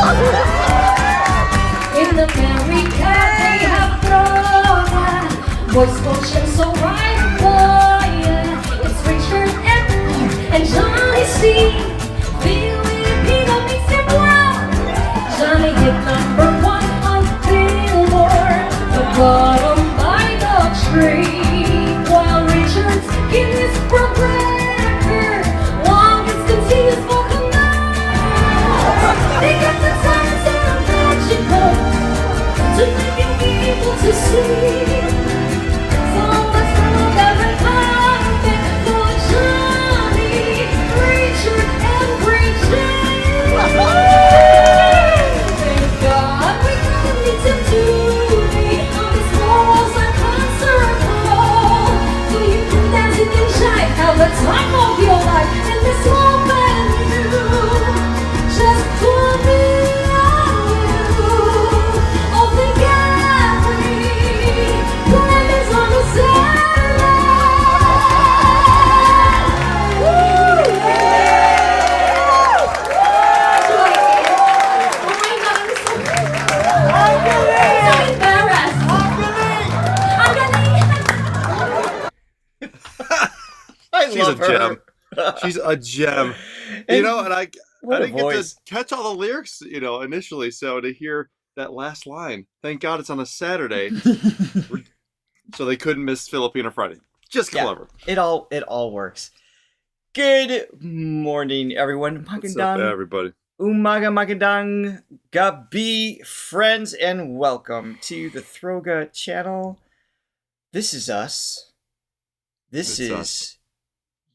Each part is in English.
In America they have Throga, voice coach and songwriter boy. It's Richard and Johnny C. Filipino makes him proud. Johnny hit number 1 on Billboard, the bottom by the tree. While Richard's Guinness World Record, longest continuous vocal notes. They got the talent and magical to make you able to see. So let's look at the carpet for Johnny, Richard, and Bridget. Thank God we don't need to do on these walls and concert hall. So you can dance, you can shine, have the time of your life in this small venue. Just put me on you. All the gathering, plan is on the Saturday. Woo! Oh my God, I'm so embarrassed. I'm I She's a love her. gem. She's a gem. And You know, and I what a didn't get voice. to catch all the lyrics, initially. So to hear that last line, thank God it's on a Saturday, so they couldn't miss Filipino Friday. Just Yeah. clever. It all works. Good morning, everyone. What's up, Magandang everybody? magandang gabi, friends, and welcome to the Throga channel. This is us. This It's is us.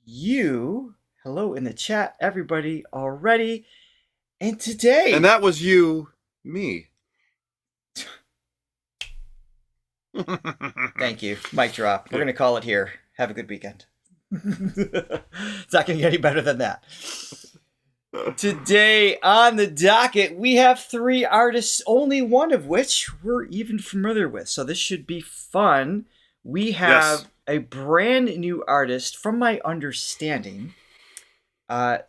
you. Hello in the chat, everybody, already. And today, And that was you, me. thank you. Mic drop. We're going to call it here. Have a good weekend. It's not going to get any better than that. Today on the docket, we have 3 artists, only one of which we're even familiar with. So this should be fun. We have a brand new artist, from my understanding. I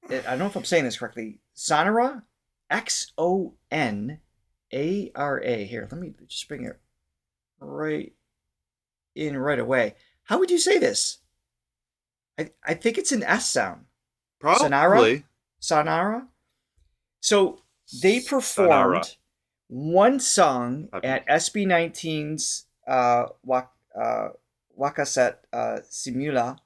don't know if I'm saying this correctly. XONARA? XONARA. Here, let me just bring it right away. How would you say this? I think it's an S sound. Probably. XONARA. So they performed XONARA. one song Tabi. at SB19's Wakaset Simula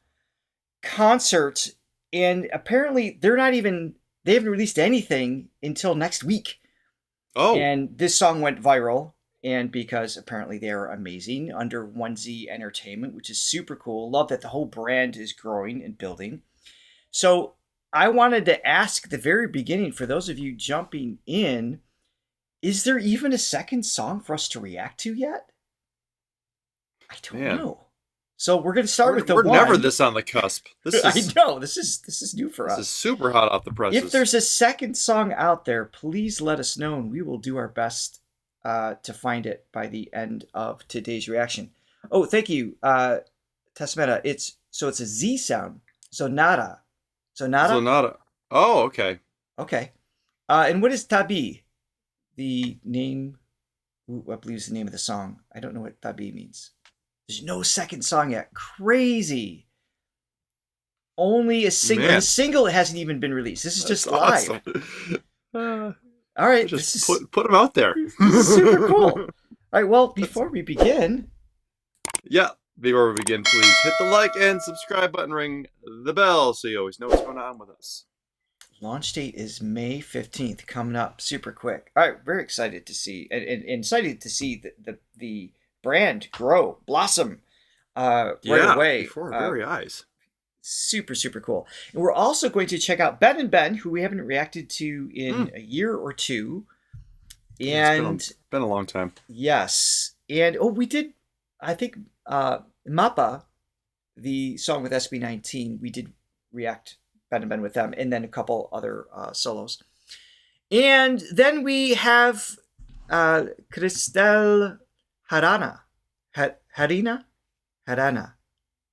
concert, and apparently they haven't released anything until next week. Oh, And this song went viral, and because apparently they are amazing under 1Z Entertainment, which is super cool. Love that the whole brand is growing and building. So I wanted to ask at the very beginning, for those of you jumping in, is there even a second song for us to react to yet? I don't Man. know. So we're going to start with the we're one. never this on the cusp. This I is know, this is new for this us. is super hot off the presses. If there's a second song out there, please let us know, and we will do our best to find it by the end of today's reaction. Oh, thank you, Tasmeta. It's a Z sound. Sonata. Sonata. Oh, okay. Okay. And what is Tabi? The name, I believe is the name of the song. I don't know what Tabi means. There's no second song yet. Crazy. Only a single. Man. The single hasn't even been released. This is That's just live. awesome. All right. Just This is put them out there. super cool. All right. Well, before we begin, Yeah. Before we begin, please hit the like and subscribe button, ring the bell so you always know what's going on with us. launch date is May 15th, coming up super quick. All right. Very excited to see and excited to see the brand grow, blossom right away. Before our very eyes. Super, super cool. And we're also going to check out Ben&Ben, who we haven't reacted to in a year or two. And It's been a long time. yes. And we did, I think, Mappa, the song with SB19, we did react Ben&Ben with them, and then a couple other solos. And then we have Kristel Herrera. Herrera.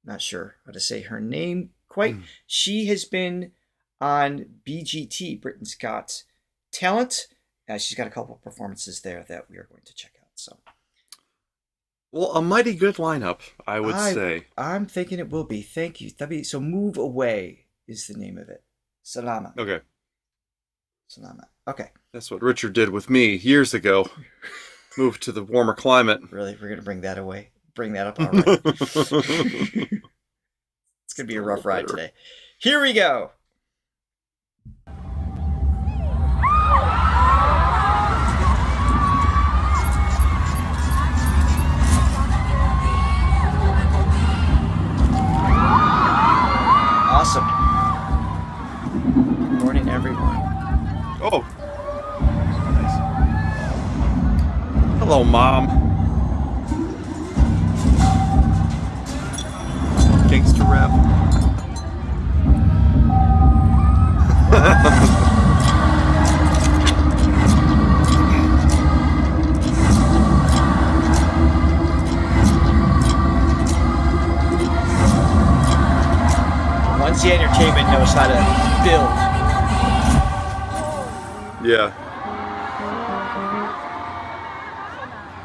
Not sure how to say her name quite. She has been on BGT, Britain's Got Talent, she's got a couple of performances there that we are going to check out. So, well, a mighty good lineup, I would say. I'm thinking it will be. Thank you, Tabi. So, Move Away is the name of it. Salamat. Okay. Salamat. Okay. That's what Richard did with me years ago. Moved to the warmer climate. Really? We're going to bring that away? Bring that up? All right. It's going to be a rough ride today. Here we go. Awesome. Good morning, everyone. Oh. Nice. Hello, Mom. Gangster rap. Once the entertainment knows how to build. Yeah.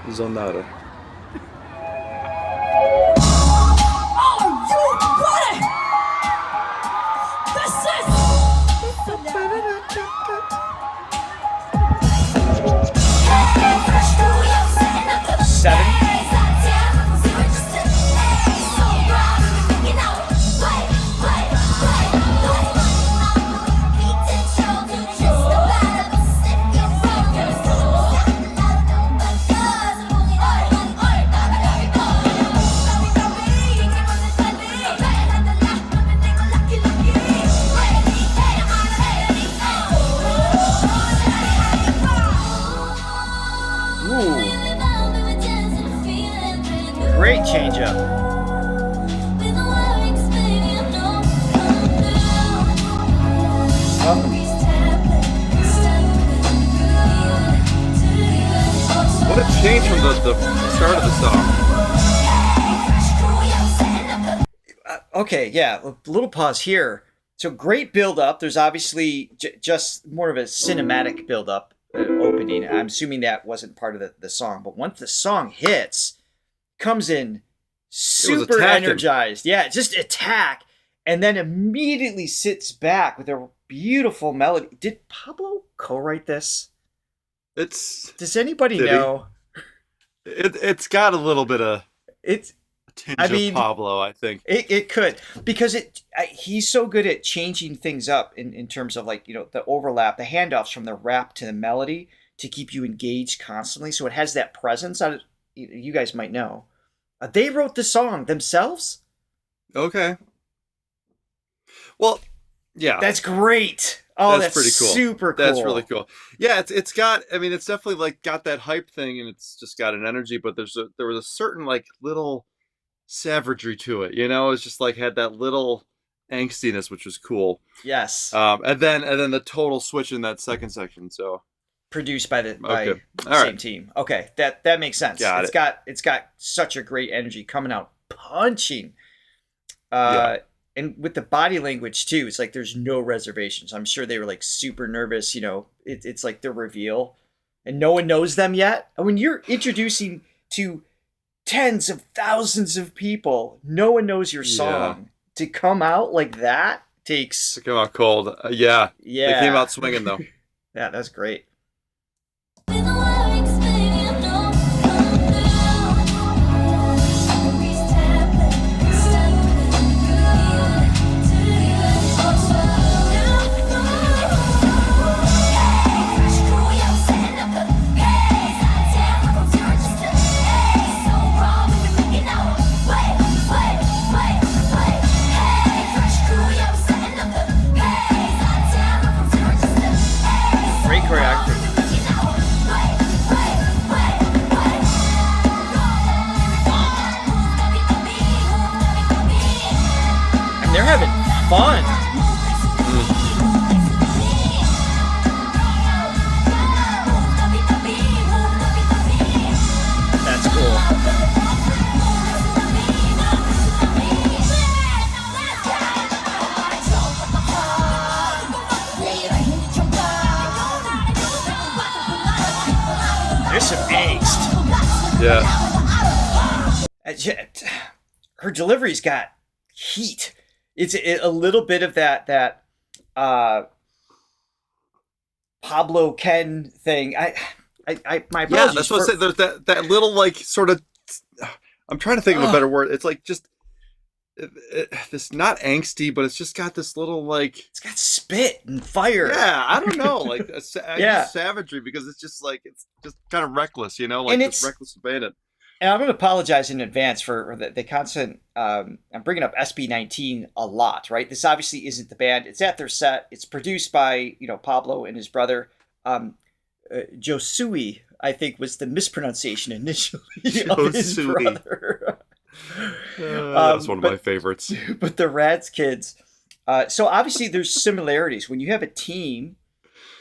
XONARA. Great change up. What a change from the start of the song. Okay, yeah, a little pause here. So great build up. There's obviously just more of a cinematic build up opening. I'm assuming that wasn't part of the song, but once the song hits, comes in super energized. Yeah, just attack, and then immediately sits back with a beautiful melody. Did Pablo co-write this? Does anybody know? It's got a little bit of tinge of Pablo, I think. It could, because he's so good at changing things up in terms of, like, you know, the overlap, the handoffs from the rap to the melody to keep you engaged constantly. So it has that presence. You guys might know. They wrote the song themselves? Okay. Well, yeah. That's great. Oh, that's pretty cool. Super cool. That's really cool. Yeah, it's got, I mean, it's definitely like got that hype thing, and it's just got an energy, but there was a certain like little savagery to it, you know? It's just like had that little angstiness, which was cool. Yes. And then the total switch in that second section. So produced by the okay. Same team. Okay, that makes sense. It's got such a great energy coming out, punching. And with the body language too, it's like there's no reservations. I'm sure they were like super nervous. You know, it's like the reveal, and no one knows them yet. And when you're introducing to tens of thousands of people, no one knows your song. To come out like that takes. To come out cold, yeah. They came out swinging though. Yeah, that's great. They're having fun. That's cool. has some angst. Yeah. Her delivery's got heat. It's a little bit of that Pablo Ken thing. My apologies. Yeah, that's what I said. There's that little like sort of. I'm trying to think of a better word. It's like just this not angsty, but it's just got this little like. It's got spit and fire. Yeah, I don't know, like I Yeah. use savagery because it's just like it's just kind of reckless, you know, like And this it's- reckless abandon. And I'm going to apologize in advance for the constant. I'm bringing up SB19 a lot, right? This obviously isn't the band. It's at their set. It's produced by Pablo and his brother. Josui, I think, was the mispronunciation initially of his Josui. brother. That was one of my favorites. But the Rats kids. So obviously there's similarities. When you have a team,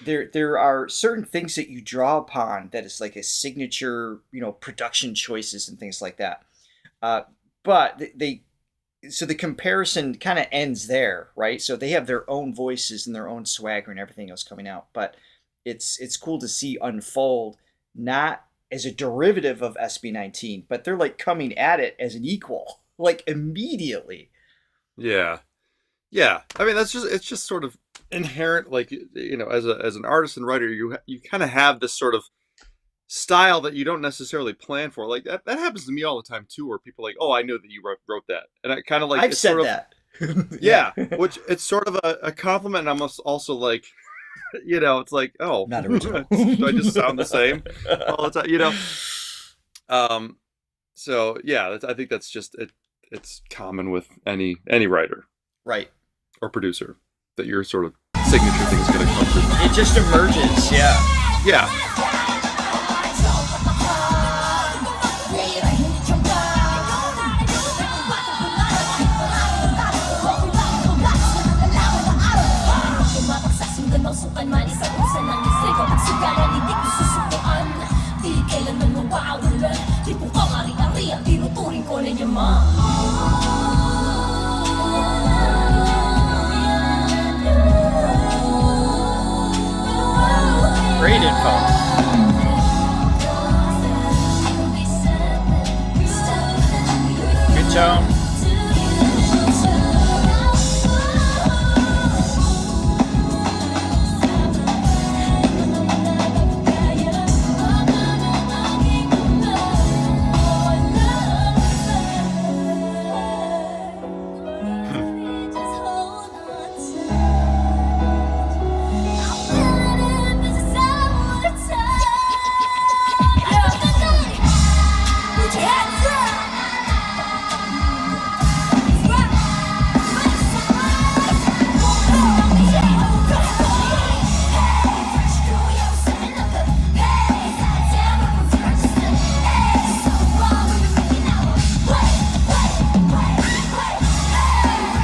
there are certain things that you draw upon that is like a signature, production choices and things like that. But so the comparison kind of ends there, right? So they have their own voices and their own swagger and everything else coming out. But it's cool to see unfold, not as a derivative of SB19, but they're like coming at it as an equal, like immediately. Yeah. I mean, it's just sort of inherent, like, as an artist and writer, you kind of have this sort of style that you don't necessarily plan for. Like that happens to me all the time too, where people are like, oh, I know that you wrote that, and I kind of like I've said sort of, that. yeah, which it's sort of a compliment, and I'm also like, it's like, oh, Not original. do I just sound the same all the time, So yeah, I think that's just it. It's common with any writer, Right. or producer, that your sort of signature thing is going to come through. It just emerges, yeah. Yeah. Great info. Good tone.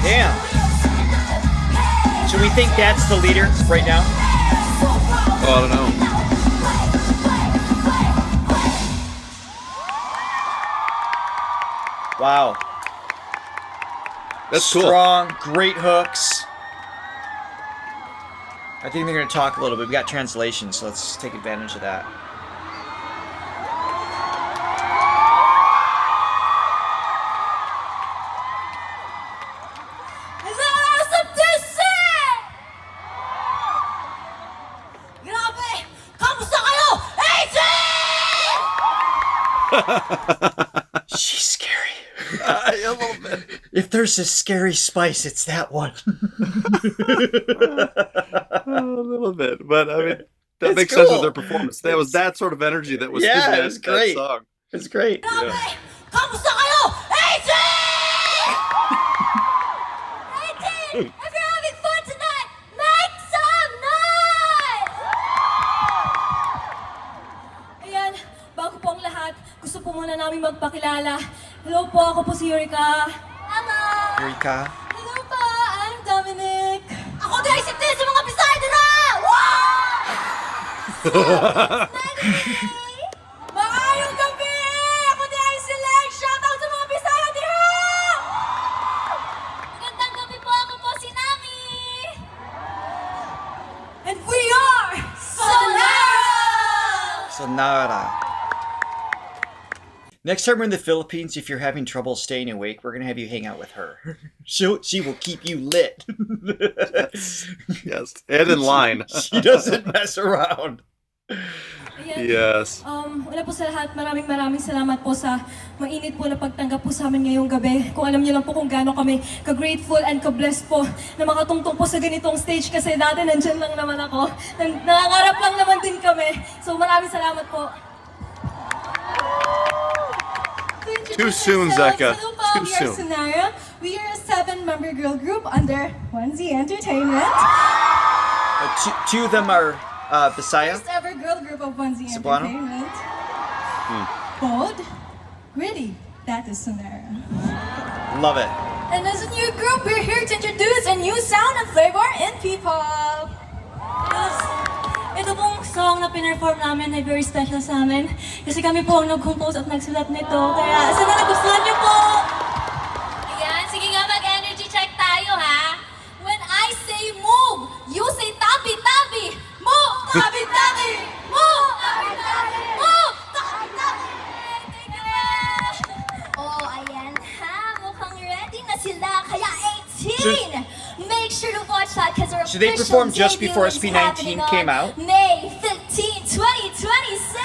Damn. So we think that's the leader right now? Oh, I don't know. Wow. That's cool. Strong, great hooks. I think they're going to talk a little bit. We got translation, so let's take advantage of that. She's scary. A little bit. If there's a scary spice, it's that one. A little bit, but I mean, that It's makes sense with cool. their performance. That was that sort of energy that was Yeah, in that, it was great. that song. It's great. Yeah. Kamusta kayo? 18! 18! If you're having fun tonight, make some noise! Ayan, bago po ang lahat, gusto po muna namin magpakilala. Hello po, ako po si Eureka. Hello! Eureka. Hello po, I'm Dominic. Ako din si Tess sa mga Bisaya na! Maayong gabi! Ako din ay Select! Shoutout sa mga Bisaya diha! Magandang gabi po, ako po si Nami! And we are SONARA! Sonara. Next time we're in the Philippines, if you're having trouble staying awake, we're gonna have you hang out with her. She will keep you lit. Yes, and in line. She doesn't mess around. Ayan. Yes. Una po sa lahat, maraming salamat po sa mainit po na pagtanggap po sa amin ngayong gabi. Kung alam niyo lang po kung gaano kami ka-grateful and ka-blessed po na makatungtong po sa ganitong stage kasi dati nandyan lang naman ako. Nangangarap lang naman din kami. So maraming salamat po. Too soon, Zeka. Hello po, Too we are soon. SONARA. We are a 7-member girl group under 1Z Entertainment. Two of them are Bisaya. First ever girl group of 1Z Cebuano? Entertainment. Bout, Gritty, that is SONARA. Love it. And as a new group, we're here to introduce a new sound and flavor in P-pop. Yes. Ito pong song na pinerform namin ay very special sa amin. Kasi kami po ang nag-compose at nagsulat nito. Kaya sana nagustuhan niyo po! Ayan, sige nga mag-energy check tayo ha. When I say move, you say tabi, tabi. Move, tabi, tabi. Move, tabi, tabi. Move, tabi, tabi. Thank you. Oh, ayan ha. Mukhang ready na sila. Kaya 18. Make sure to watch that because our So they official performed just debut before is SP19 happening on came out? May 15, 2026.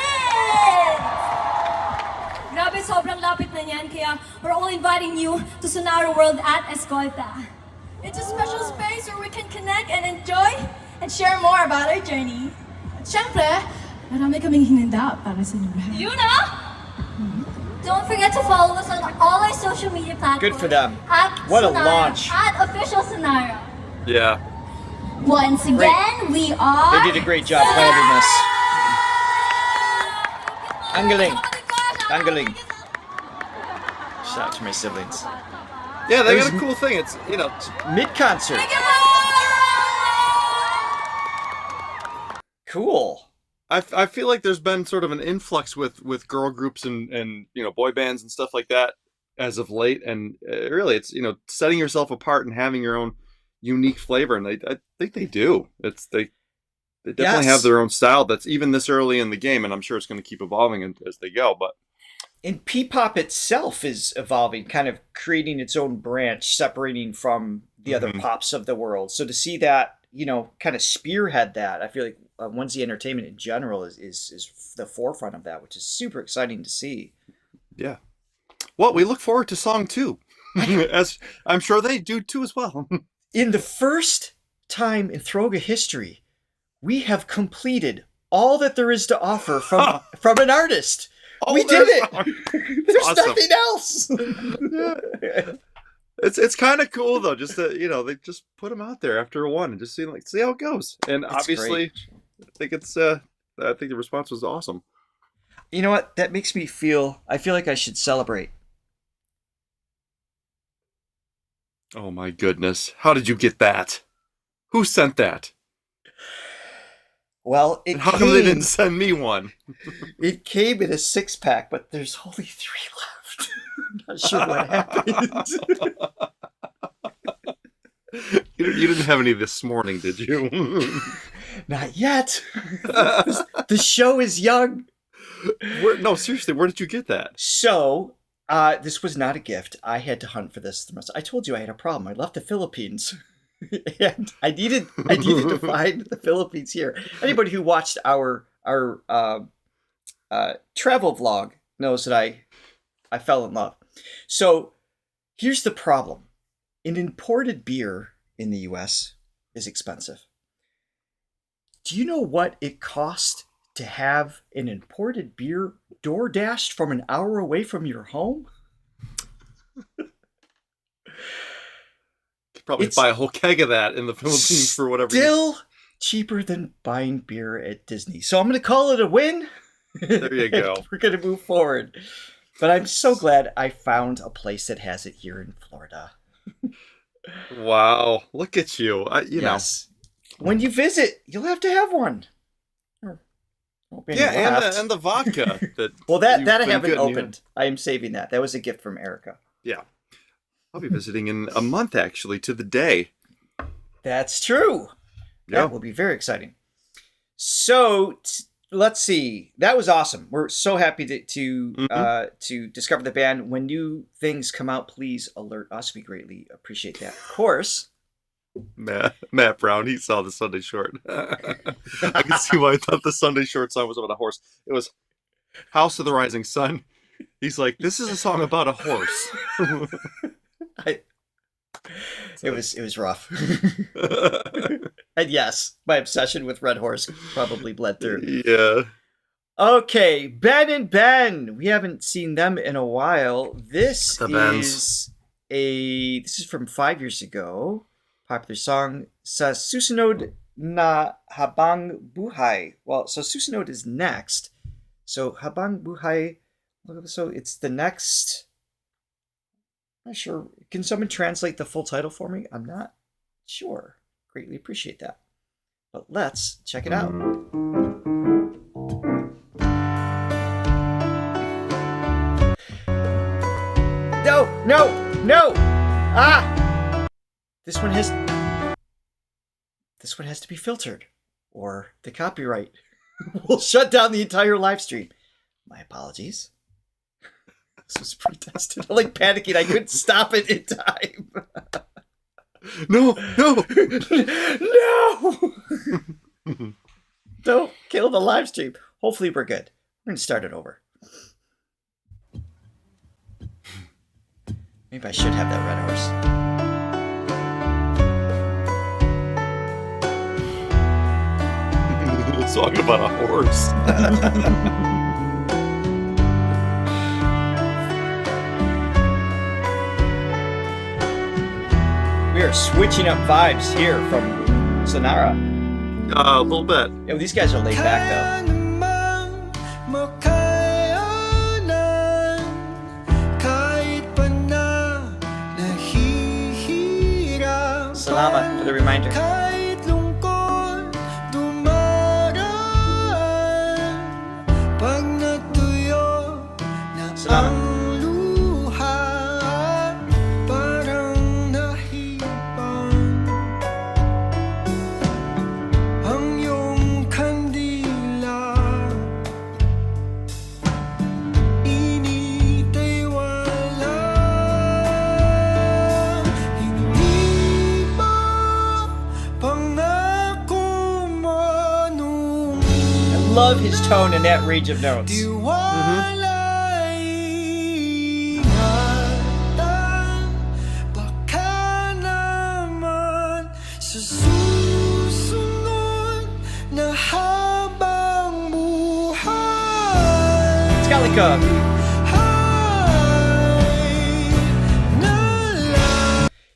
Grabe, sobrang lapit na niyan. Kaya we're all inviting you to SONARA World at Escolta. It's a special space where we can connect and enjoy and share more about our journey. At syempre, marami kaming hinanda para sa inyo lahat. You know? Don't forget to follow us on all our social media platforms. Good for them. At What a SONARA, launch. At official SONARA. Yeah. Once again, we are. They did a great job planning this. Ang galing. Ang galing. Shout out to my siblings. Yeah, they It got a was- cool thing. It's, you know, Mid-concert. Cool. I feel like there's been sort of an influx with girl groups and you know, boy bands and stuff like that as of late, and really it's, you know, setting yourself apart and having your own unique flavor, and I think they do. They definitely Yes. have their own style that's even this early in the game, and I'm sure it's going to keep evolving as they go. But And P-pop itself is evolving, kind of creating its own branch, separating from the other pops of the world. So to see that, you know, kind of spearhead that, I feel like 1Z Entertainment in general is the forefront of that, which is super exciting to see. yeah, well, we look forward to song 2, as I'm sure they do too as well. In the first time in Throga history, we have completed all that there is to offer from an artist. Oh, We did there's- it. There's awesome. nothing else. It's kind of cool though, just to, you know, they just put them out there after one and just see how it goes. And It's obviously, great. I think the response was awesome. You know what? That makes me feel. I feel like I should celebrate. Oh my goodness, how did you get that? Who sent that? Well, it And how come they didn't send me one? It came in a 6-pack, but there's only 3 left. I'm not sure what happened. You didn't have any this morning, did you? Not yet. The show is young. No, seriously, where did you get that? So, this was not a gift. I had to hunt for this. I told you I had a problem. I left the Philippines. And I needed to find the Philippines here. Anybody who watched our travel vlog knows that I fell in love. So here's the problem: an imported beer in the U.S. is expensive. Do you know what it cost to have an imported beer door dashed from an hour away from your home? Probably It's buy a whole keg of that in the Philippines for whatever. Still cheaper than buying beer at Disney. So I'm going to call it a win. There you go. We're going to move forward. But I'm so glad I found a place that has it here in Florida. Wow, look at you. You Yes. When you visit, you'll have to have one. Or won't be know. any Yeah, left. and the vodka. Well, that you've I been haven't getting, opened. I am saving that. That was a gift from Erica. Yeah. I'll be visiting in a month, actually, to the day. That's true. Yeah. That will be very exciting. So let's see. That was awesome. We're so happy to Mm-hmm. to discover the band. When new things come out, please alert us. We greatly appreciate that. Of course. Matt Brown, he saw the Sunday Short. I can see why I thought the Sunday Short song was about a horse. It was House of the Rising Sun. He's like, this is a song about a horse. It was rough. And yes, my obsession with Red Horse probably bled through. Yeah. Okay, Ben and Ben. We haven't seen them in a while. This The Bens. this is from 5 years ago. Popular song sa Susunod na Habang Buhay. Well, so Susunod is next. So Habang Buhay. So it's the next. I'm not sure. Can someone translate the full title for me? I'm not sure. Greatly appreciate that. But let's check it out. No! Ah! This one has to be filtered, or the copyright will shut down the entire live stream. My apologies. This was protested. I'm like panicking. I couldn't stop it in time. No! No! Don't kill the live stream. Hopefully we're good. We're going to start it over. Maybe I should have that red horse. A song about a horse. We are switching up vibes here from XONARA. A little bit. Yeah, these guys are laid back though. Salamat for the reminder. Salamat. Love his tone and that range of notes. It's got like a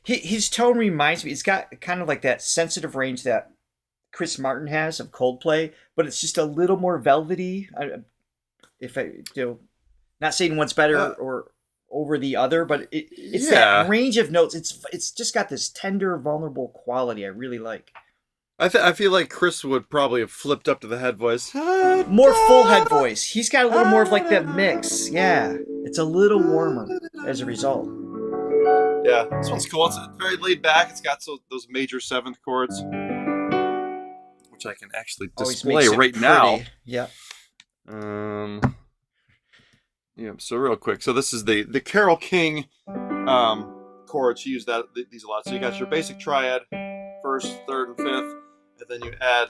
his tone reminds me. It's got kind of like that sensitive range that Chris Martin has of Coldplay, but it's just a little more velvety. Not saying one's better or over the other, but it's that range of notes. It's just got this tender, vulnerable quality I really like. I feel like Chris would probably have flipped up to the head voice. More full head voice. He's got a little more of like that mix. Yeah, it's a little warmer as a result. Yeah, this one's cool. It's very laid back. It's got those major seventh chords, which I can actually display right now. Yeah. Yeah. So real quick. So this is the Carole King chords. She used these a lot. So you got your basic triad, first, third, and fifth, and then you add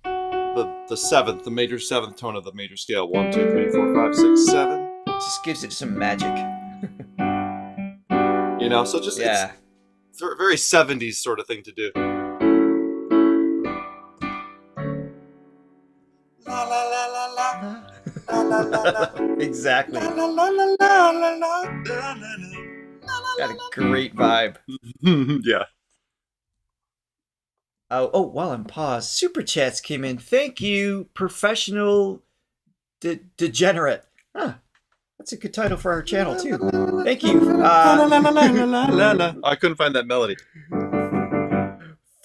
the seventh, the major seventh tone of the major scale. 1, 2, 3, 4, 5, 6, 7. It just gives it some magic. So just it's a very 70s sort of thing to do. La la la la la. La la la la. Exactly. La la la la la la. Got a great vibe. Yeah. Oh, while I'm paused, super chats came in. Thank you, professional degenerate. Huh. That's a good title for our channel too. Thank you. I couldn't find that melody.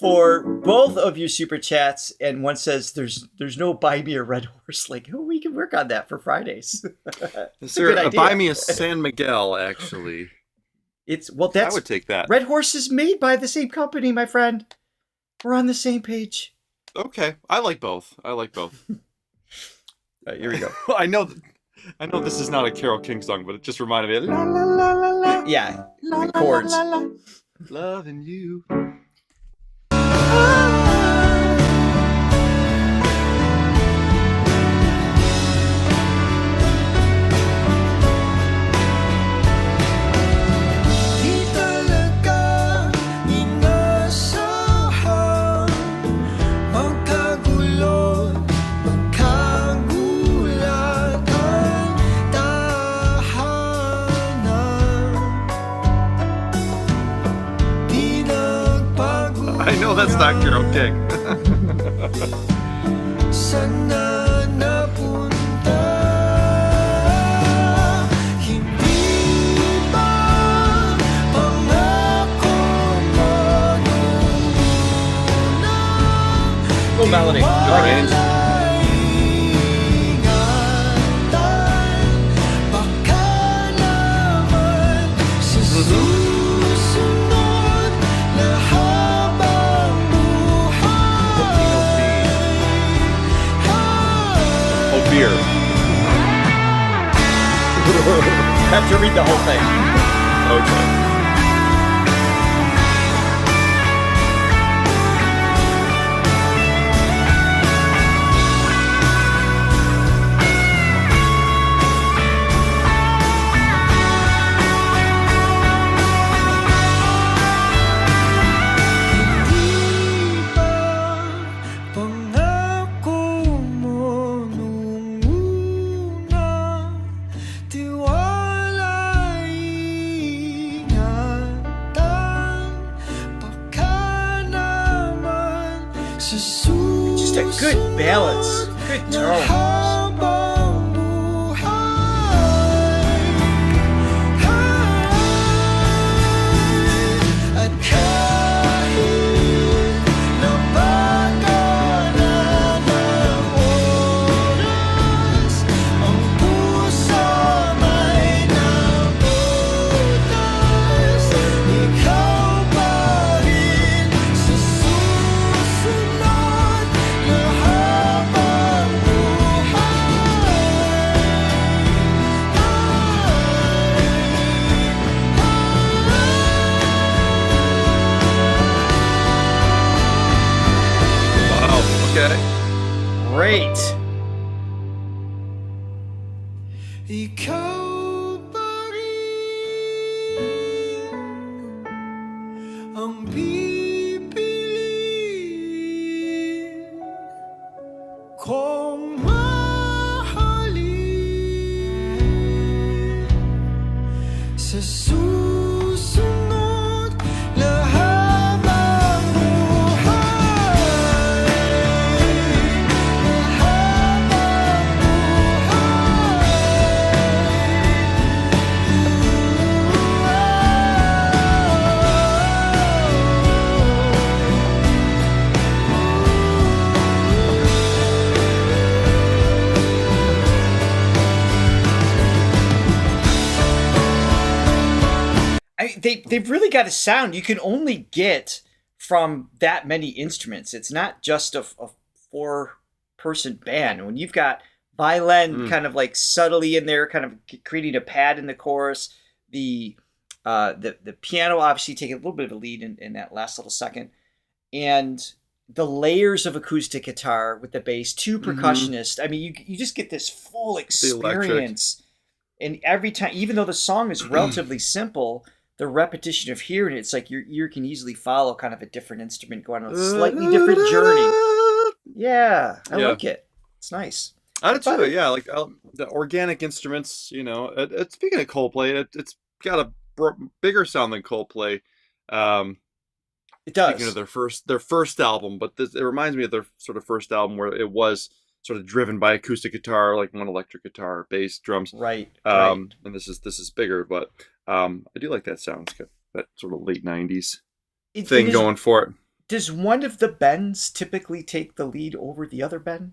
For both of your super chats, and one says there's no buy me a red horse. Like, oh, we can work on that for Fridays. Is there buy me a San Miguel? Actually, that's I would take that. Red Horse is made by the same company, my friend. We're on the same page. Okay, I like both. Here we go. I know this is not a Carole King song, but it just reminded me of la la la la la. Yeah, La, the la, chords. la, la, la. Loving you. I know that's not Carole King. Cool melody. Good range. Beer. Have to read the whole thing. Okay. Just a good balance, good tone. Great. Ikaw pa rin ang pipiliin kong mahalin sa susunod na habang buhay. They've really got a sound you can only get from that many instruments. It's not just a four-person band. When you've got violin kind of like subtly in there, kind of creating a pad in the chorus, the piano obviously taking a little bit of a lead in that last little second, and the layers of acoustic guitar with the bass, two percussionists. I mean, you just get this full experience. And every time, even though the song is relatively simple, the repetition of hearing it, it's like your ear can easily follow kind of a different instrument going on a slightly different journey. Yeah, I like it. It's nice. I do too. Yeah, like the organic instruments. You know, speaking of Coldplay, it's got a bigger sound than Coldplay. It does. Speaking of their first album, but it reminds me of their sort of first album where it was sort of driven by acoustic guitar, like one electric guitar, bass, drums. Right. And this is bigger, but I do like that sound. It's got that sort of late '90s thing going for it. Does one of the Bens typically take the lead over the other Ben?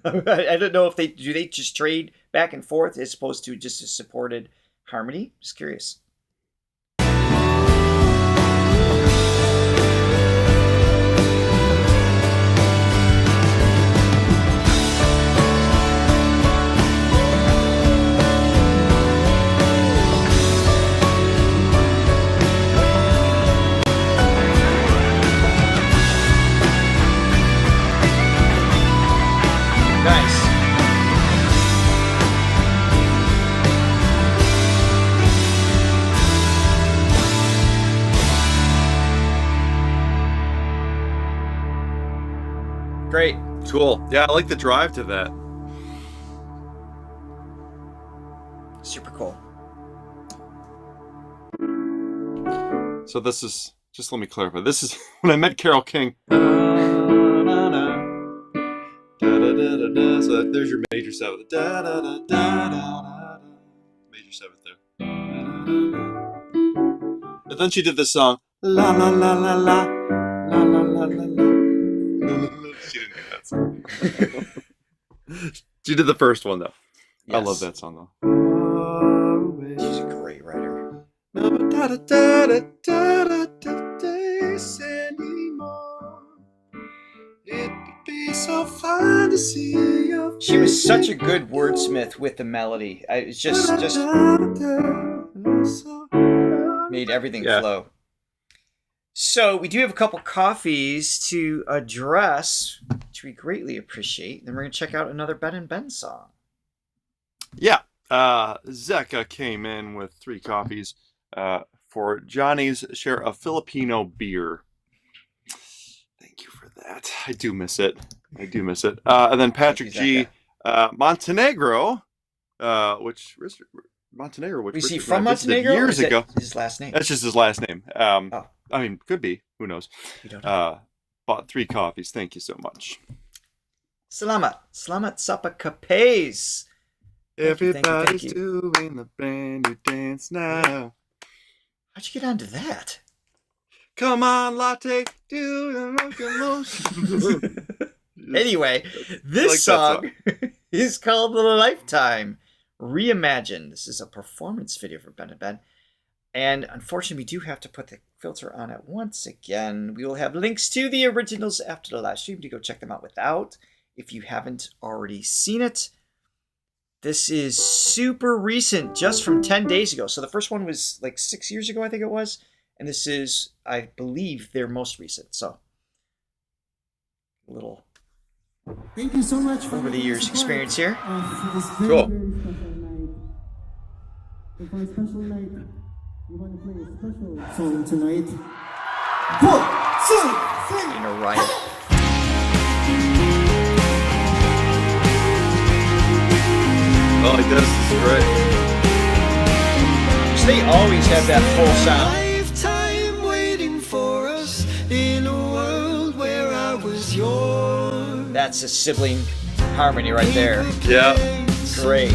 I don't know if they just trade back and forth as opposed to just a supported harmony. Just curious. Cool. Yeah, I like the drive to that. Super cool. So this is, just let me clarify. This is when I met Carole King. So there's your major seventh. Major seventh there. And then she did this song. La la la la la. La la la la la. She didn't do that song. She did the first one though. Yes. I love that song though. She's a great writer. So fun to see your She was such a good wordsmith with the melody. It's just made everything flow. So we do have a couple coffees to address, which we greatly appreciate. Then we're going to check out another Ben&Ben song. Yeah. Zeka came in with 3 coffees for Johnny's share of Filipino beer. Thank you for that. I do miss it. And then Patrick G. Montenegro, which Is he from Montenegro? Years ago. His last name. That's just his last name. I mean, could be. Who knows? You don't know. Bought 3 coffees. Thank you so much. Salamat sa pagkapes. Everybody's Thank you. doing the brand new dance now. How'd you get onto that? Come on, latte, do the motion. Anyway, this song is called Lifetime Reimagined. This is a performance video for Ben&Ben. And unfortunately, we do have to put the filter on it once again. We will have links to the originals after the live stream to go check them out without, if you haven't already seen it. This is super recent, just from 10 days ago. So the first one was like 6 years ago, I think it was. And this is, I believe, their most recent. So, a little Thank you so much for over the years experience here. Cool. For a special night, we want to play a special song tonight. 4, 2, 3. In a riot. Oh, like this is great. So they always have that full sound. Lifetime waiting for us in a world where I was yours. That's a sibling harmony right there. Yeah. Great.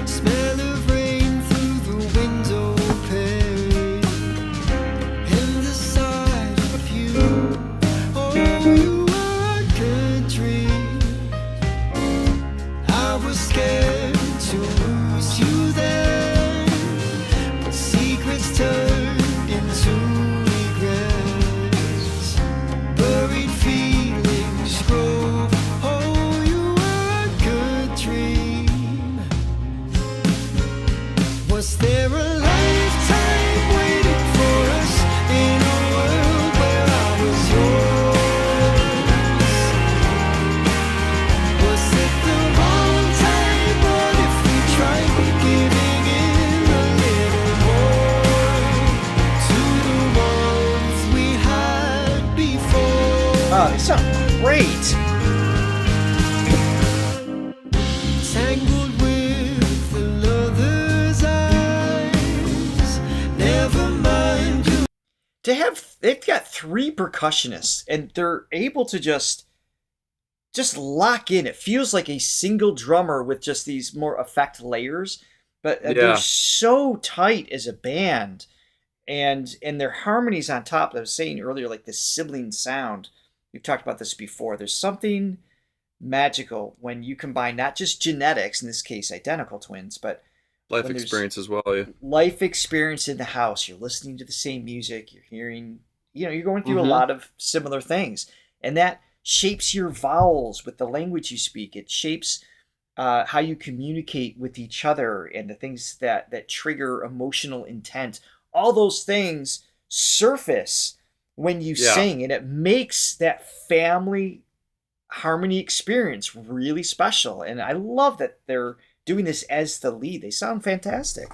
Smell of rain through the window pane, and the sight of you. Oh, you were a good dream. I was scared to lose you then, but secrets turned into regrets. Buried feelings grow. Oh, you were a good dream. Was there a lifetime waiting for us in a world where I was yours? Was it the wrong time? What if we tried giving in a little more to the ones we had before? Oh, they sound great. Tangled with another's eyes. Never mind you. They've got 3 percussionists, and they're able to just lock in. It feels like a single drummer with just these more effect layers, but they're so tight as a band, and their harmonies on top. I was saying earlier, like this sibling sound. We've talked about this before. There's something magical when you combine not just genetics, in this case identical twins, but Life when there's experience as well, yeah. life experience in the house. You're listening to the same music, you're hearing, you're going through a lot of similar things, and that shapes your vowels with the language you speak. It shapes how you communicate with each other and the things that trigger emotional intent. All those things surface when you sing, and it makes that family harmony experience really special. And I love that they're doing this as the lead. They sound fantastic.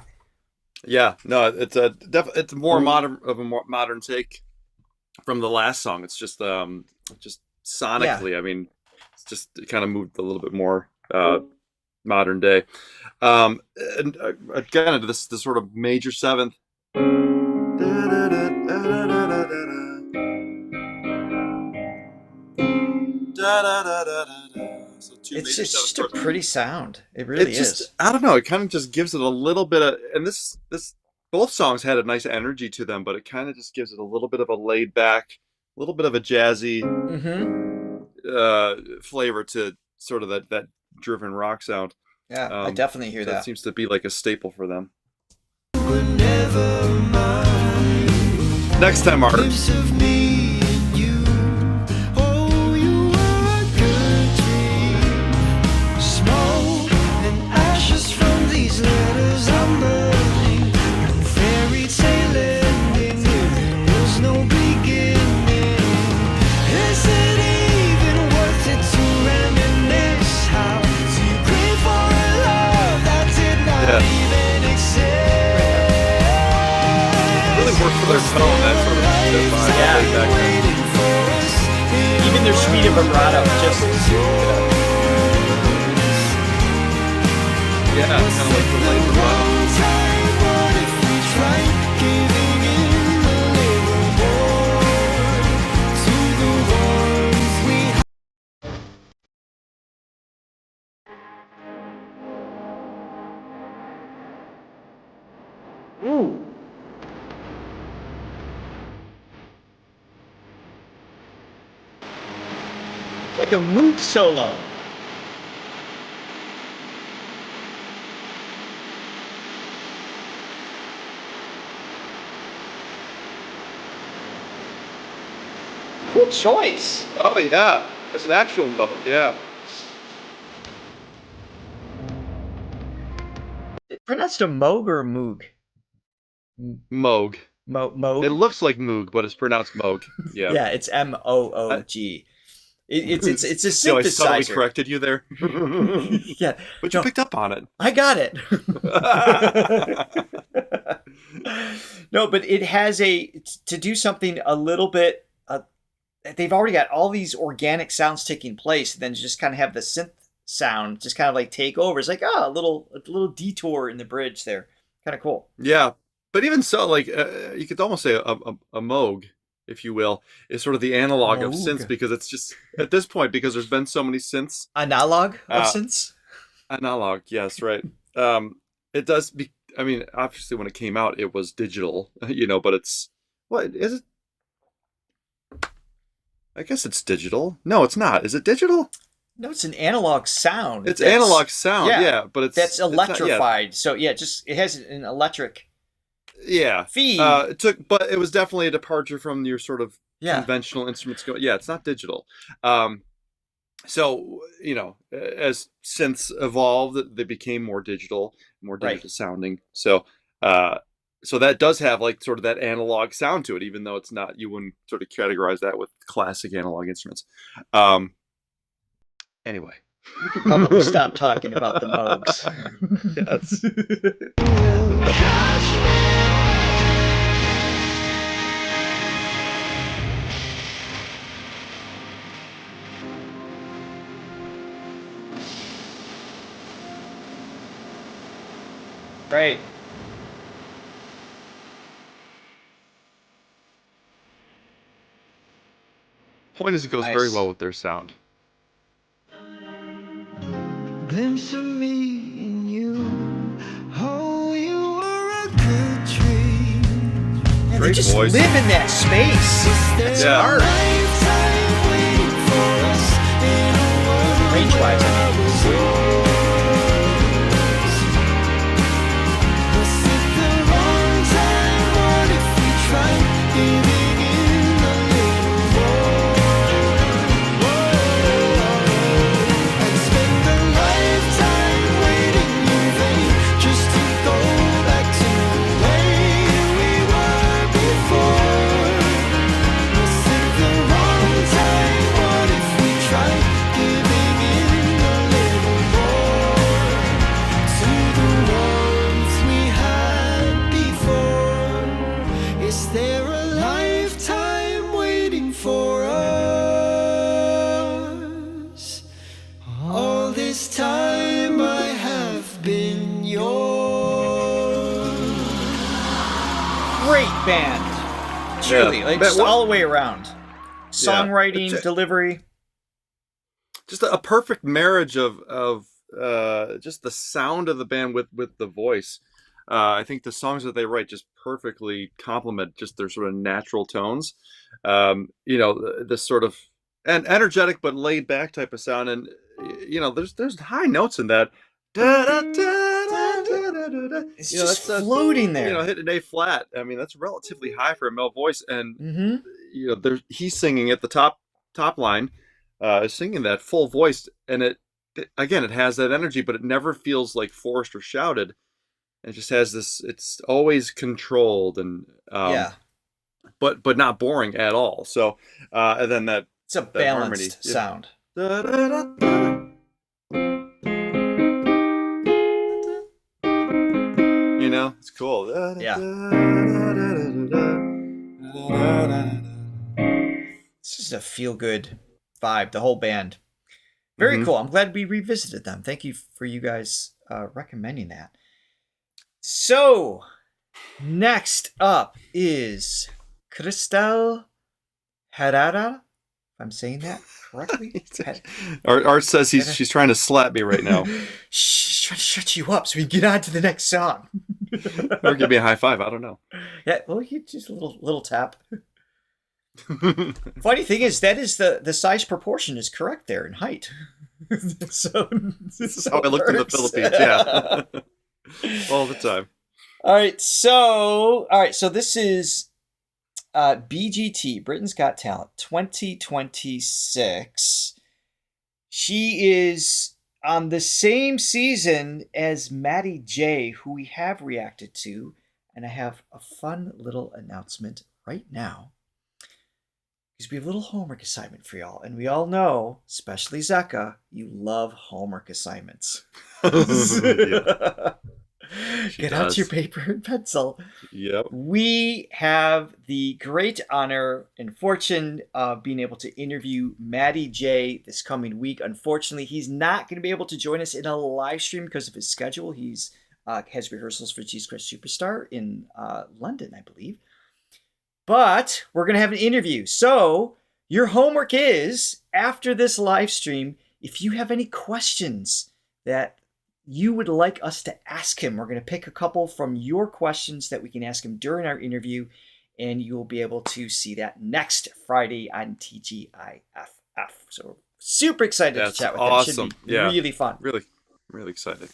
Yeah, no, it's it's more modern take from the last song. It's just just sonically. I mean, it's just kind of moved a little bit more modern day. And again, this sort of major seventh. So it's just a pretty sound. It really is. I don't know. It kind of just gives it a little bit of, and this both songs had a nice energy to them, but it kind of just gives it a little bit of a laid back, a little bit of a jazzy flavor to sort of that driven rock sound. Yeah, I definitely hear that. That seems to be like a staple for them. Next time, Art. For their tone, that sort of even their sweet vibrato, just kind of like the light vibrato. like a Moog solo. Cool choice. Oh yeah, it's an actual note. Yeah. Pronounced a Moog or a Moog? Moog. Moog. It looks like Moog, but it's pronounced Moog. Yeah. Yeah, it's Moog. It's a synthesizer. No, I suddenly corrected you there. Yeah, but you picked up on it. I got it. No, but it has to do something a little bit. They've already got all these organic sounds taking place, and then just kind of have the synth sound just kind of like take over. It's like a little detour in the bridge there. Kind of cool. Yeah, but even so, like you could almost say a Moog, if you will, is sort of the analog of synths, because it's just at this point, because there's been so many synths. Analog of synths. Analog, yes, right. It does. I mean, obviously, when it came out, it was digital, but it's what is it? I guess it's digital. No, it's not. Is it digital? No, it's an analog sound. It's analog sound, yeah, but that's electrified. It's not, so it has an electric feed. But it was definitely a departure from your sort of conventional instruments. It's not digital. So as synths evolved, they became more digital sounding. So that does have like sort of that analog sound to it, even though it's not. You wouldn't sort of categorize that with classic analog instruments. Anyway, we could probably stop talking about the Moogs. Great. Point is, it goes very well with their sound. Glimpse of me and you. Oh, you were a good dream. Yeah, they just live in that space. That's art. Range-wise, band. Truly, Yeah. like But just what- all the way around. Songwriting, It's delivery. just a perfect marriage of just the sound of the band with the voice. I think the songs that they write just perfectly complement just their sort of natural tones. This sort of and energetic but laid back type of sound, and there's high notes in that. Da, da, da, da, da, da, da, da. It's You know, just that's floating there. hit an A flat. I mean, that's relatively high for a male voice, and Mm-hmm. he's singing at the top line, singing that full voice, and it again, it has that energy, but it never feels like forced or shouted. It just has this. It's always controlled and Yeah. but not boring at all. So and then that It's a that balanced harmony. Yeah. sound. Da, da, da, da. You know, it's cool. Da, da, Yeah. da, da, da, da, da, da, da, da. It's just a feel-good vibe, the whole band. Very Mhm. cool. I'm glad we revisited them. Thank you for you guys recommending that. So, next up is Kristel Herrera. If I'm saying that correctly. Art says she's trying to slap me right now. She's trying to shut you up so we can get on to the next song. Or give me a high five. I don't know. Yeah, well, just a little tap. Funny thing is, that is the size proportion is correct there in height. So This is how I looked in the Philippines. Yeah, all the time. All right, so this is BGT, Britain's Got Talent 2026. She is on the same season as Maddie J, who we have reacted to, and I have a fun little announcement right now. Because we have a little homework assignment for y'all, and we all know, especially Zeka, you love homework assignments. Yeah. Get does. out your paper and pencil. Yep. We have the great honor and fortune of being able to interview Maddie J this coming week. Unfortunately, he's not going to be able to join us in a live stream because of his schedule. He's has rehearsals for Jesus Christ Superstar in London, I believe. But we're going to have an interview. So your homework is, after this live stream, if you have any questions that you would like us to ask him, we're going to pick a couple from your questions that we can ask him during our interview, and you will be able to see that next Friday on TGIFF. So we're super excited That's to chat with awesome. him. Should be Yeah. really fun. Really, really excited.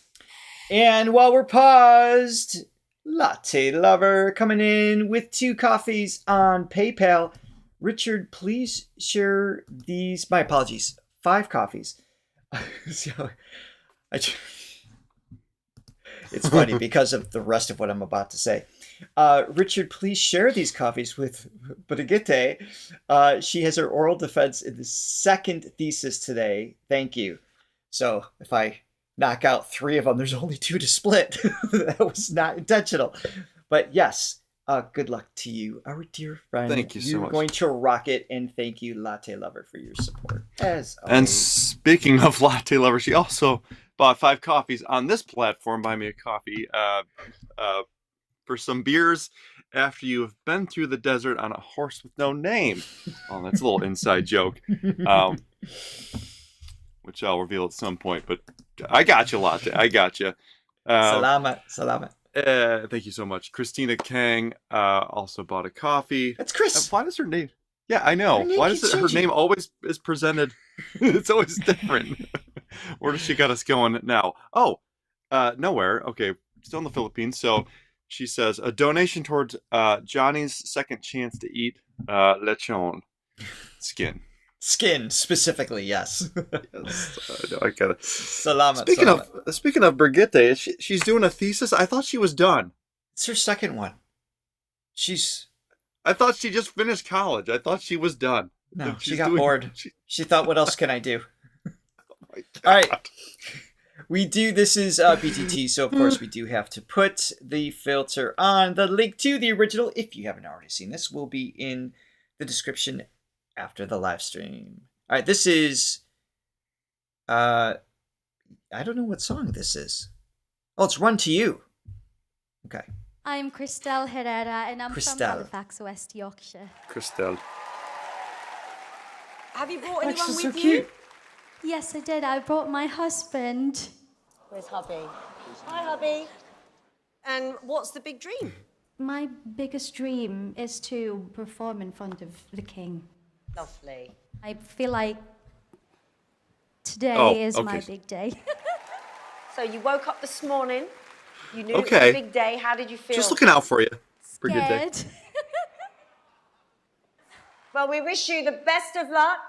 And while we're paused, Latte Lover coming in with 2 coffees on PayPal. Richard, please share these. My apologies. 5 coffees. So, it's funny because of the rest of what I'm about to say. Richard, please share these coffees with Brigitte. She has her oral defense in the 2nd thesis today. Thank you. So if I knock out 3 of them, there's only 2 to split. That was not intentional. But yes, good luck to you, our dear friend. Thank you so You're much. going to rock it, and thank you, Latte Lover, for your support. As And always. speaking of Latte Lover, she also bought 5 coffees on this platform, Buy Me a Coffee, for some beers after you have been through the desert on a horse with no name. Oh, that's a little inside joke, which I'll reveal at some point. But I got you, Latte. I got you. Salamat. Thank you so much. Christina Kang also bought a coffee. That's Chris. Why does her name? Yeah, I know. Her name Why keeps does her changing. name always is presented? It's always different. Where does she got us going now? Oh, nowhere. Okay, still in the Philippines. So she says a donation towards Johnny's second chance to eat lechon skin. Skin, specifically, yes. Yes, I got it. Salamat. Speaking of Brigitte, she's doing a thesis. I thought she was done. It's her second one. I thought she just finished college. I thought she was done. No, She's she got doing- bored. she- She thought, what else can I do? Oh my All right. God. This is BTT, so of course we do have to put the filter on. The link to the original, if you haven't already seen this, will be in the description after the live stream. All right, this is, I don't know what song this is. Oh, it's Run to You. Okay. I'm Kristel Herrera, and I'm from Kristel. Halifax, West Yorkshire. Kristel. Have you brought Oh, anyone she's with so you? cute. Yes, I did. I brought my husband. Where's hubby? Hi, hubby. And what's the big dream? My biggest dream is to perform in front of the king. Lovely. I feel like today Oh, is my okay. big day. So you woke up this morning. You knew Okay. it was a big day. How did you feel? Just looking out for you. Pretty good day. Scared. Well, we wish you the best of luck.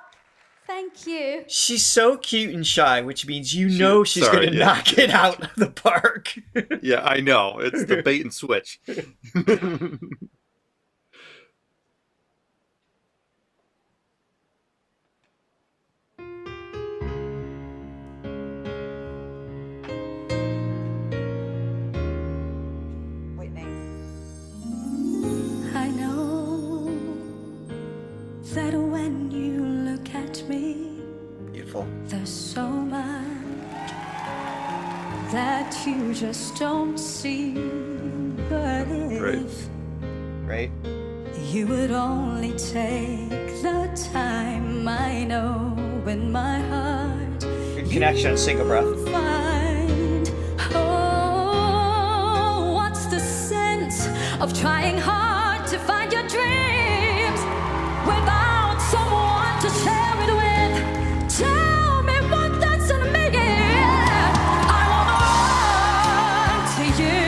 Thank you. She's so cute and shy, which means you know she's sorry, going to yeah. knock it out of the park. Yeah, I know. It's the bait and switch. Whitney. I know that when you look at me, Beautiful. there's so much that you just don't see. But Right. if Right? you would only take the time, I know in my heart Good connection on single breath. find. Oh, what's the sense of trying hard to find your dreams without someone to share it with? Tell me what that's gonna make it. I wanna run to you.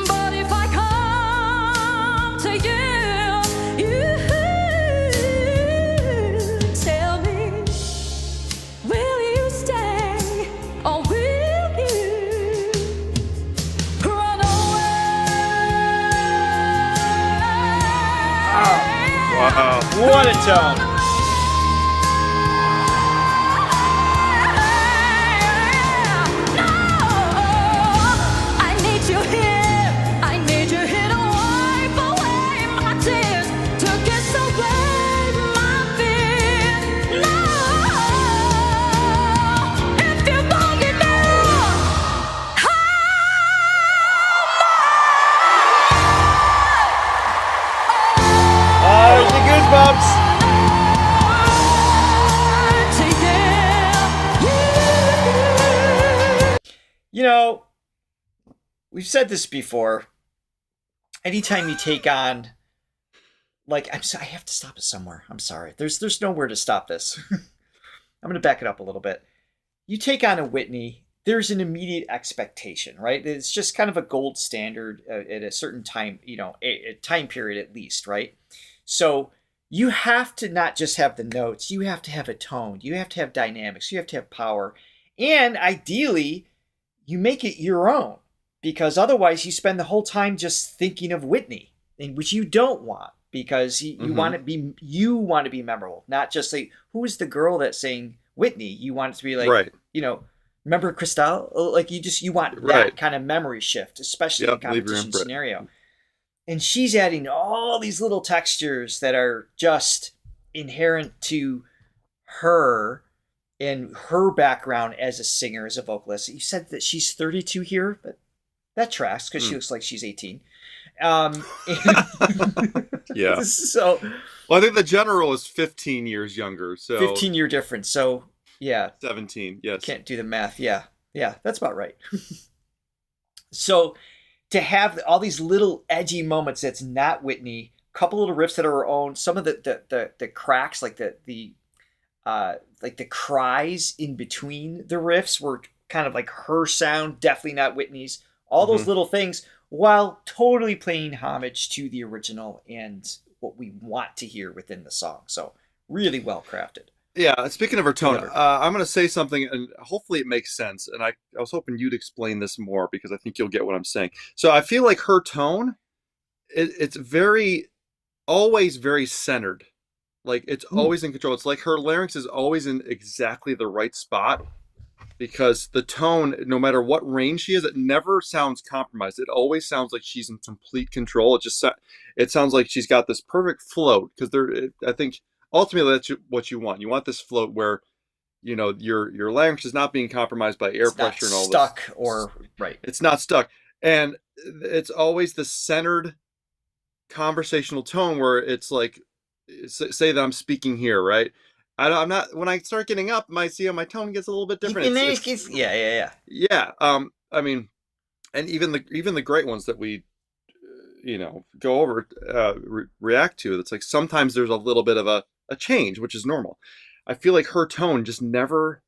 But if I come to you, tell me, will you stay or will you run away? Wow. What a tone. I need you here. I need you here to wipe away my tears, to kiss away my fear. No, if you want it now, Oh, the goosebumps. You know, we've said this before. Anytime you take on, like, I have to stop it somewhere. I'm sorry. There's nowhere to stop this. I'm gonna back it up a little bit. You take on a Whitney, there's an immediate expectation, right? It's just kind of a gold standard at a certain time, a time period at least, right? So you have to not just have the notes, you have to have a tone, you have to have dynamics, you have to have power, and ideally, you make it your own, because otherwise you spend the whole time just thinking of Whitney, which you don't want, because you want to be memorable, not just say, who is the girl that's saying Whitney? You want it to be like, Right. Remember Kristel? Like you want that Right. kind of memory shift, especially Yep, in leave competition room for it. scenario. And she's adding all these little textures that are just inherent to her and her background as a singer, as a vocalist. You said that she's 32 here, but that tracks because she looks like she's 18. Yeah. So Well, I think the general is 15 years younger. So 15-year difference. So yeah, 17. Yes. can't do the math. Yeah, that's about right. So to have all these little edgy moments that's not Whitney, a couple little riffs that are her own, some of the cracks, like the cries in between the riffs were kind of like her sound, definitely not Whitney's. All those little things, while totally paying homage to the original and what we want to hear within the song. So really well crafted. Yeah, speaking of her tone, Whatever. I'm going to say something, and hopefully it makes sense. And I was hoping you'd explain this more, because I think you'll get what I'm saying. So I feel like her tone, it's always very centered. Like, it's always in control. It's like her larynx is always in exactly the right spot, because the tone, no matter what range she is, it never sounds compromised. It always sounds like she's in complete control. It sounds like she's got this perfect float, because I think ultimately that's what you want. You want this float where your larynx is not being compromised by air It's not pressure and all stuck this. or right. It's not stuck, and it's always the centered conversational tone where it's like, say that I'm speaking here, right? I'm not. When I start getting up, my tone gets a little bit different. Yeah. Yeah. I mean, and even the great ones that we, go over, react to. It's like sometimes there's a little bit of a change, which is normal. I feel like her tone just never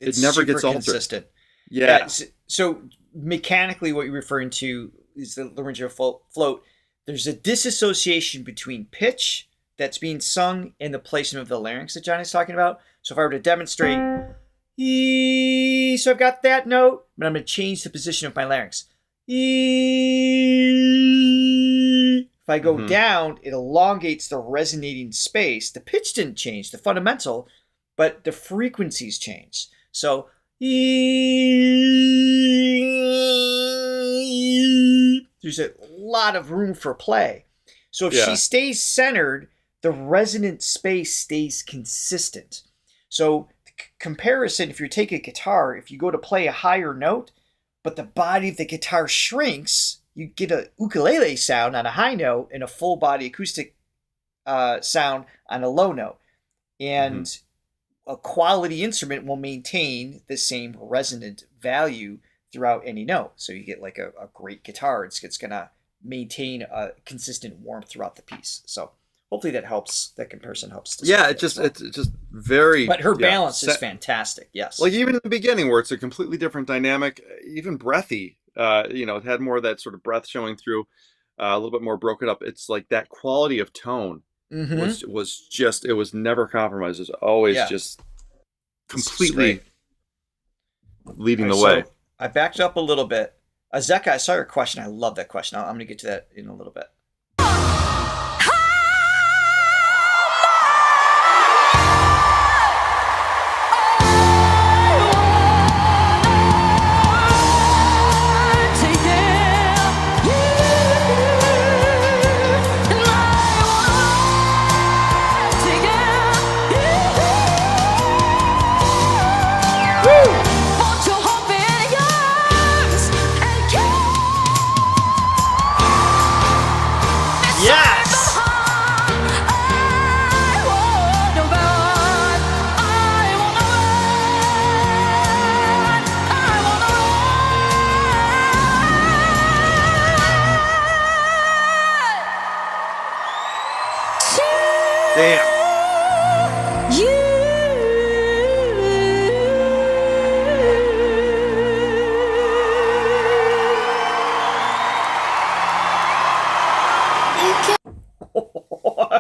Super gets altered. consistent. Yeah. So mechanically, what you're referring to is the laryngeal float. There's a disassociation between pitch that's being sung and the placement of the larynx that Johnny's talking about. So if I were to demonstrate, so I've got that note, but I'm going to change the position of my larynx. If I go down, it elongates the resonating space. The pitch didn't change, the fundamental, but the frequencies change. So there's a lot of room for play. So if she stays centered, the resonant space stays consistent. So comparison, if you take a guitar, if you go to play a higher note, but the body of the guitar shrinks, you get a ukulele sound on a high note and a full body acoustic sound on a low note. And a quality instrument will maintain the same resonant value throughout any note. So you get like a great guitar. It's going to maintain a consistent warmth throughout the piece. So hopefully that helps. That comparison helps. Yeah, it's just very. But her balance is fantastic. Yes. Like even in the beginning, where it's a completely different dynamic, even breathy. It had more of that sort of breath showing through, a little bit more broken up. It's like that quality of tone was just, it was never compromised. It was always just completely leading the way. So I backed up a little bit. Azeka, I saw your question. I love that question. I'm going to get to that in a little bit.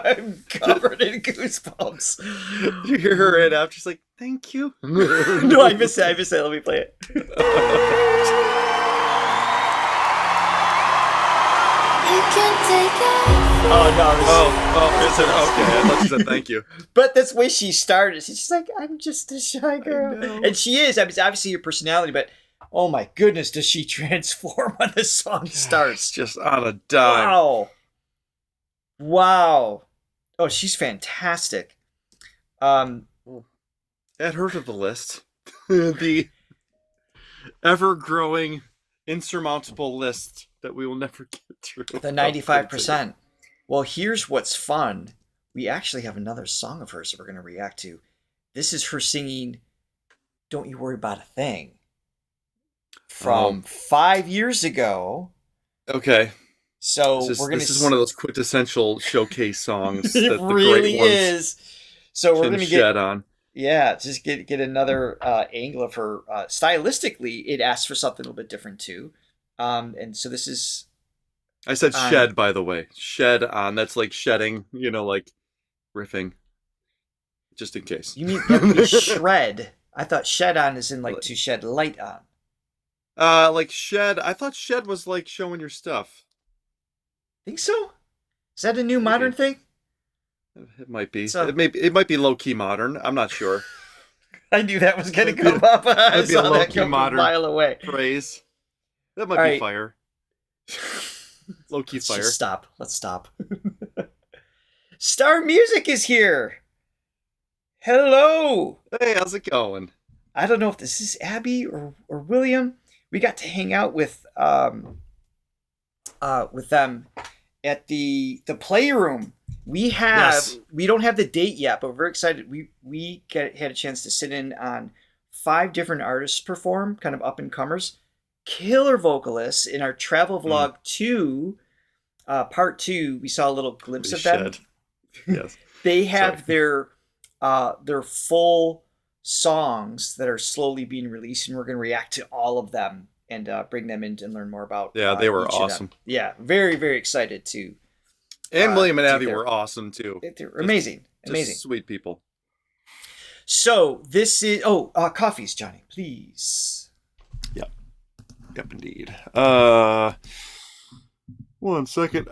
I'm covered in goosebumps. You hear her right after, she's like, "Thank you." No, I missed it. Let me play it. Oh no! Okay. I thought you said thank you. But that's the way she started. She's like, "I'm just a shy girl," and she is. I mean, it's obviously your personality, but oh my goodness, does she transform when the song starts? Just on a dime. Wow. Oh, she's fantastic. Add her to the list. The ever-growing, insurmountable list that we will never get through. The 95%. Well, here's what's fun. We actually have another song of hers that we're going to react to. This is her singing "Don't You Worry About a Thing" from 5 years ago. Okay. So this is one of those quintessential showcase songs. It that the really great ones is. So we're going to shed on. Yeah, just get another angle of her. Stylistically, it asks for something a little bit different too. And so this is. I said shed, by the way. Shed on. That's like shedding, like riffing. Just in case. You mean that would be shred? I thought shed on is in like to shed light on. Like shed. I thought shed was like showing your stuff. Think so? Is that a new modern thing? It might be. It might be low key modern. I'm not sure. I knew that was going to come up. I saw that come modern a mile away. Phrase. That might be fire. Low key fire. Just stop. Let's stop. Star Music is here. Hello. Hey, how's it going? I don't know if this is Abby or William. We got to hang out with them at the playroom. We don't have the date yet, but we're very excited. We had a chance to sit in on 5 different artists perform, kind of up and comers, killer vocalists. In our travel vlog 2, part 2, we saw a little glimpse of them. Yes, they have their full songs that are slowly being released, and we're going to react to all of them and bring them in and learn more about. Yeah, they were each of them. awesome. Yeah, very, very excited to. And William and Abby their- were awesome too. They're amazing, Just amazing. sweet people. So this is coffees, Johnny, please. Yep, indeed. 1 second.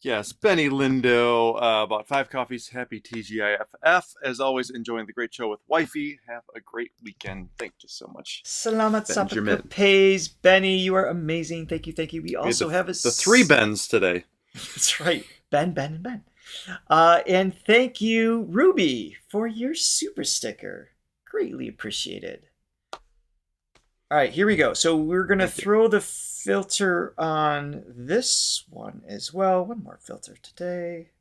Yes, Benny Lindo, about 5 coffees. Happy TGIFF. As always, enjoying the great show with wifey. Have a great weekend. Thank you so much. Salamat sa Benjamin. pagpapes, Benny. You are amazing. Thank you. We also have the 3 Bens today. That's right. Ben, and Ben. And thank you, Ruby, for your super sticker. Greatly appreciated. All right, here we go. So we're going to throw the filter on this one as well. One more filter today.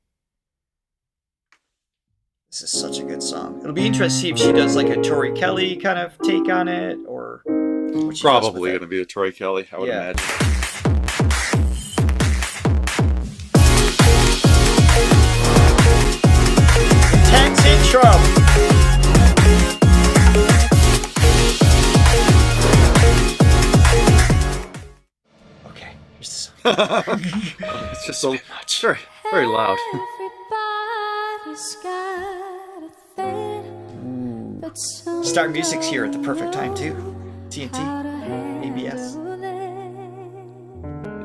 This is such a good song. It'll be interesting to see if she does like a Tori Kelly kind of take on it, or what she does Probably with it. going to be a Troy Kelly, I would Yeah. imagine. Intense intro. Okay, here's the song. It's just so very, very loud. Everybody's got a thing, but Star Music's here at the perfect time too. TNT, ABS.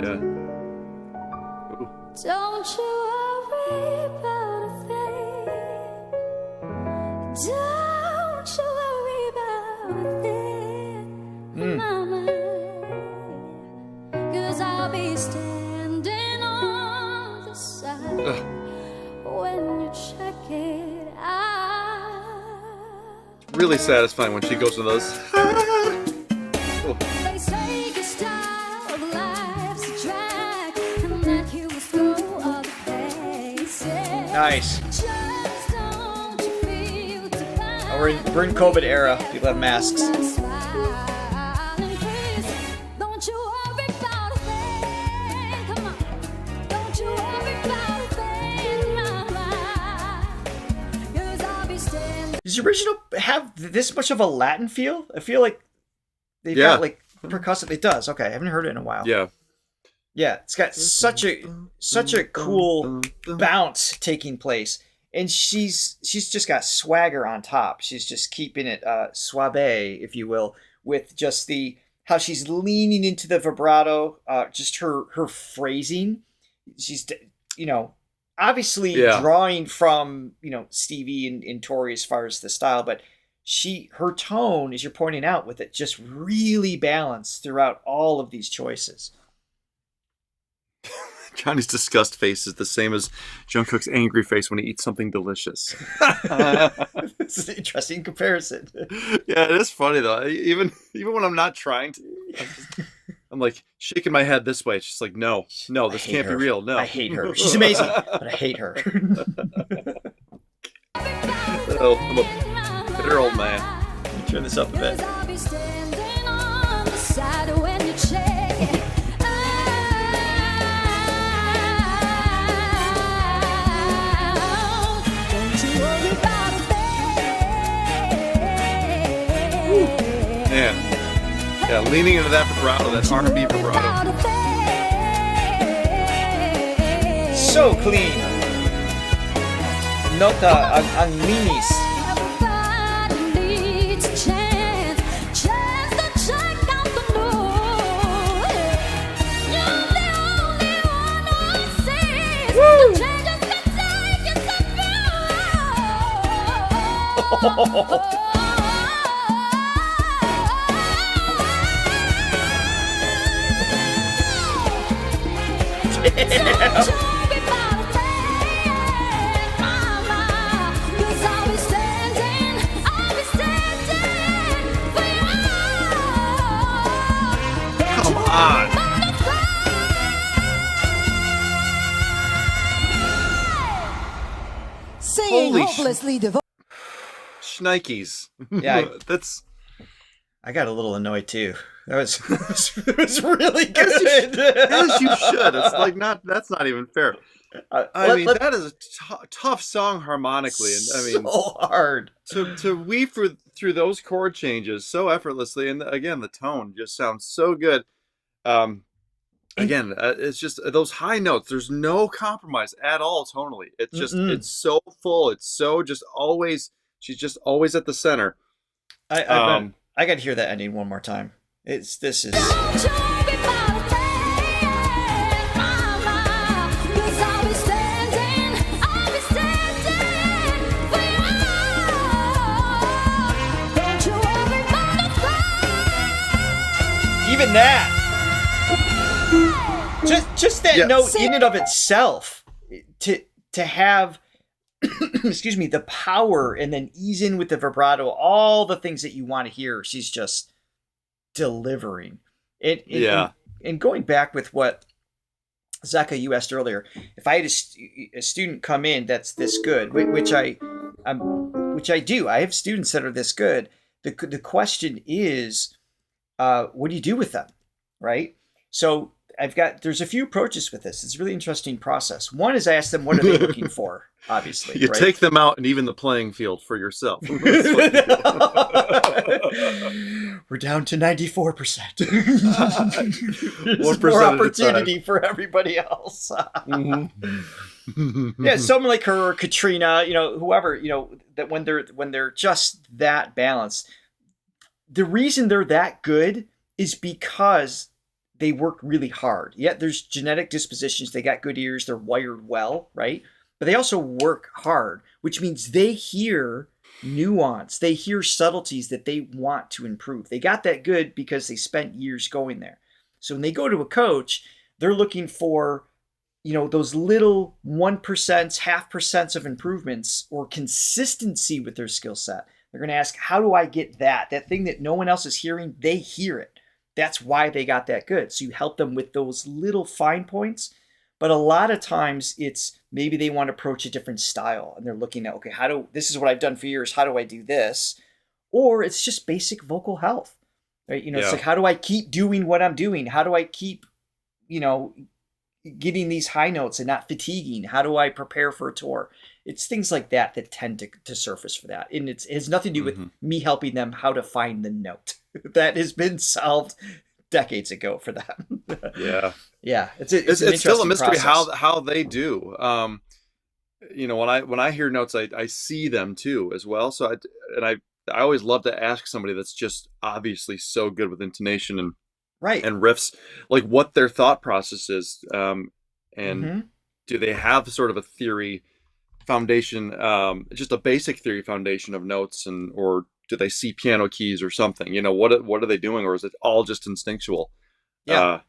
Yeah. Don't you worry about a thing. Don't you worry about a thing, mama. 'Cause I'll be standing on the side when you check it out. Really satisfying when she goes to those. They say your style of life's a drag, and that you must go other places. Nice. Just don't you feel divine? Oh, we're in COVID era. People have masks. Smiling face. Don't you worry about a thing. Come on. Don't you worry about a thing, mama. 'Cause I'll be standing. Does the original have this much of a Latin feel? I feel like they've got like percussive. It does. Okay, I haven't heard it in a while. Yeah. Yeah, it's got such a cool bounce taking place, and she's just got swagger on top. She's just keeping it suave, if you will, with just how she's leaning into the vibrato, just her phrasing. She's obviously drawing from Stevie and Tori as far as the style, but her tone, as you're pointing out, with it just really balanced throughout all of these choices. Johnny's disgust face is the same as Jungkook's angry face when he eats something delicious. This is an interesting comparison. Yeah, it is funny though. Even when I'm not trying to, I'm like shaking my head this way. It's just like, no, this can't be real. No, I hate her. She's amazing, but I hate her. Oh, I'm a bitter old man. Let me turn this up a bit. 'Cause I'll be standing on the side when you check it out. Don't you worry about a thing. Man, yeah, leaning into that vibrato, that R&B vibrato. So clean. Nota ang linis. Everybody needs a chance to check out the news. You're the only one who sees the changes can take you Damn. Don't you worry about a thing, mama, 'cause I'll be staying flawlessly devoted. Shnikes. Yeah. That's I got a little annoyed too. That was it was really good. as you should. It's like that's not even fair. I mean, that is a tough song harmonically, and I mean, so hard to weave through those chord changes so effortlessly, and again, the tone just sounds so good. Again, it's just those high notes. There's no compromise at all tonally. It's just it's so full. It's so just always. She's just always at the center. I got to hear that ending one more time. This is. Don't you be my friend, mama, 'cause I'll be standing for you. Don't you worry about a thing. Even that. Just that note in and of itself, to have, excuse me, the power, and then ease in with the vibrato, all the things that you want to hear. She's just delivering it. And going back with what Zeka, you asked earlier, if I had a student come in that's this good, which I do, I have students that are this good. The question is, what do you do with them, right? So there's a few approaches with this. It's a really interesting process. One is I ask them, what are they looking for? Obviously, you right? take them out and even the playing field for yourself. We're down to 94%. There's more opportunity for everybody else. Yeah, someone like her or Katrina, whoever, that when they're just that balanced, the reason they're that good is because they worked really hard. Yeah, there's genetic dispositions. They got good ears. They're wired well, right? But they also work hard, which means they hear nuance. They hear subtleties that they want to improve. They got that good because they spent years going there. So when they go to a coach, they're looking for, those little 1%, 0.5% of improvements or consistency with their skill set. They're going to ask, how do I get that thing that no one else is hearing? They hear it. That's why they got that good. So you help them with those little fine points. But a lot of times it's maybe they want to approach a different style and they're looking at, okay, this is what I've done for years. How do I do this? Or it's just basic vocal health, right? It's like, how do I keep doing what I'm doing? How do I keep, getting these high notes and not fatiguing? How do I prepare for a tour? It's things like that tend to surface for that. And it has nothing to do with me helping them how to find the note. That has been solved decades ago for them. Yeah. It's still a mystery process. how they do. When I hear notes, I see them too as well. So I always love to ask somebody that's just obviously so good with intonation and riffs, like what their thought process is, and do they have sort of a theory foundation, just a basic theory foundation of notes, or do they see piano keys or something? What are they doing, or is it all just instinctual? Yeah.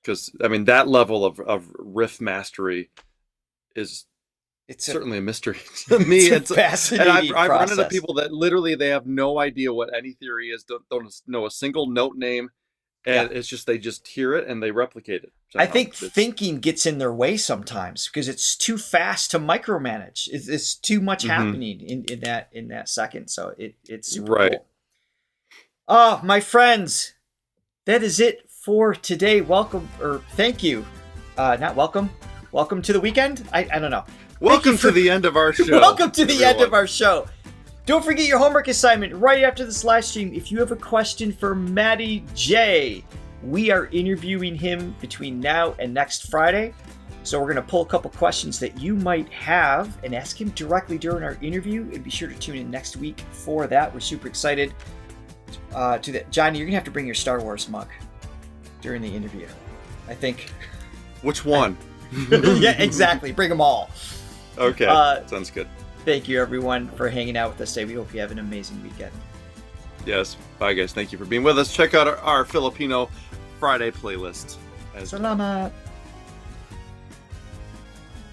Because that level of riff mastery it's certainly a mystery to me. It's a fascinating and I've run into process. people that literally they have no idea what any theory is, don't know a single note name, and it's just they just hear it and they replicate it. I think thinking gets in their way sometimes because it's too fast to micromanage. It's too much happening in that second. So it's super cool. Oh, my friends, that is it for today. Welcome, or thank you. Not welcome. Welcome to the weekend. I don't know. Welcome to the end of our show. Welcome to the end of our show. Don't forget your homework assignment right after this live stream. If you have a question for Matty J, we are interviewing him between now and next Friday. So we're going to pull a couple questions that you might have and ask him directly during our interview. And be sure to tune in next week for that. We're super excited to that. Johnny, you're going to have to bring your Star Wars mug during the interview, I think. Which one? Yeah, exactly. Bring them all. Okay, sounds good. Thank you, everyone, for hanging out with us today. We hope you have an amazing weekend. Yes. Bye, guys. Thank you for being with us. Check out our Filipino Friday playlist. Salamat.